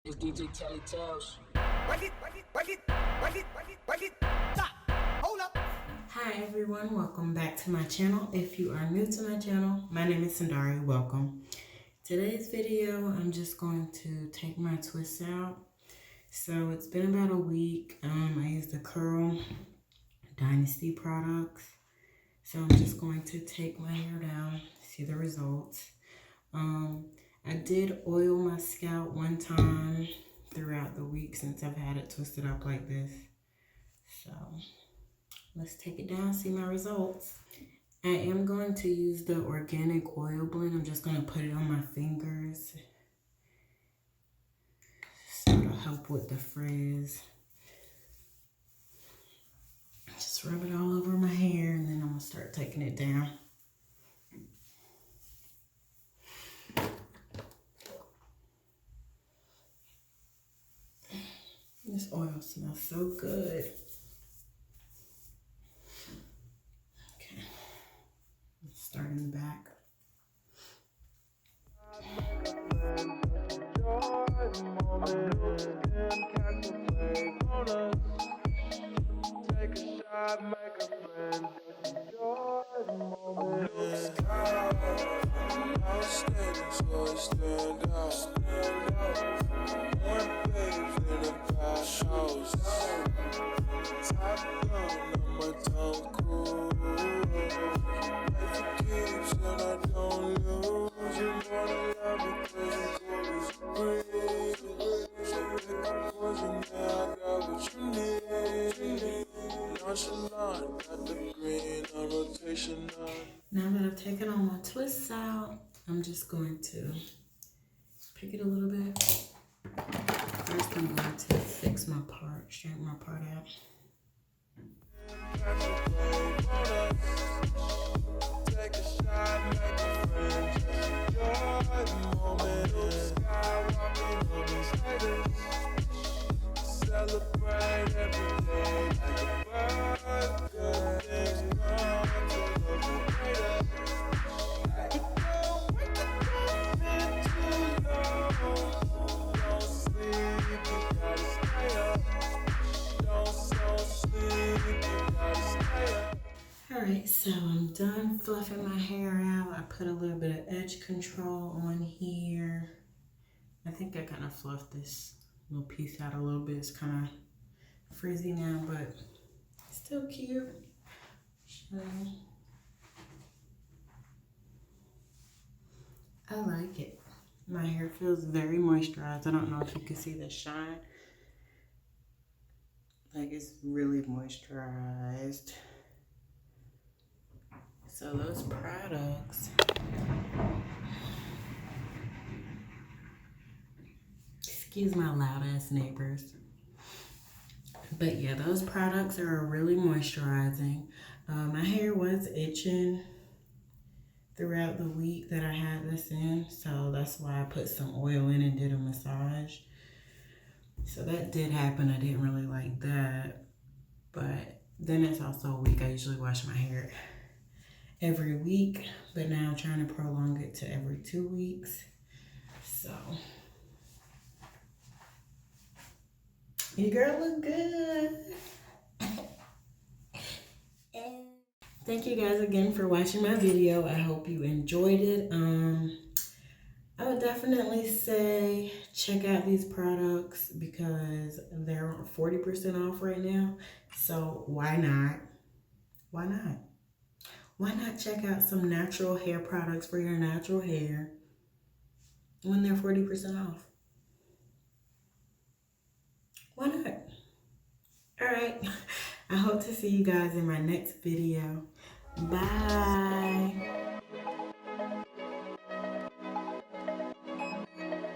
It's DJ Telly Tells. Stop. Hold up. Hi everyone, welcome back to my channel. If you are new to my channel, my name is Sandari. Welcome. Today's video, I'm just going to take my twists out. So it's been about a week. I used the Curl Dynasty products. So I'm just going to take my hair down, see the results. I did oil my scalp one time throughout the week since I've had it twisted up like this. So let's take it down, see my results. I am going to use the organic oil blend. I'm just going to put it on my fingers. So it'll help with the frizz. Just rub it all over my hair and then I'm going to start taking it down. This oil smells so good. Okay, let's start in the back. Take a shot, make a friend. Enjoy the moment. Outstanding, so I stand out. One page in a past house. Top gun on my tongue, cool. Life it keeps and I don't lose. You wanna love me cause you breathe. So pick up poison, now I got what you need. Nonchalant, got the green on rotation on. Now that I've taken all my twists out, I'm just going to pick it a little bit. First, I'm going to fix my part, straighten my part out. Take a shot, make a friend, just enjoy the moment. Sky walking on these celebrate every day like a birthday. Things come to look greater. But don't wait the moment too long. Don't sleep, you gotta stay up. Don't sleep, you gotta stay up. Alright, so I'm done fluffing my hair out. I put a little bit of edge control on here. I think I kind of fluffed this little piece out a little bit. It's kind of frizzy now, but still cute. So, I like it. My hair feels very moisturized. I don't know if you can see the shine. Like, it's really moisturized. So those products, excuse my loud ass neighbors. But yeah, those products are really moisturizing. My hair was itching throughout the week that I had this in. So that's why I put some oil in and did a massage. So that did happen. I didn't really like that. But then it's also a week. I usually wash my hair every week. But now I'm trying to prolong it to every 2 weeks. So your girl look good. And thank you guys again for watching my video. I hope you enjoyed it. I would definitely say check out these products because they're 40% off right now. So why not? Why not? Why not check out some natural hair products for your natural hair when they're 40% off? Why not? All right. I hope to see you guys in my next video. Bye.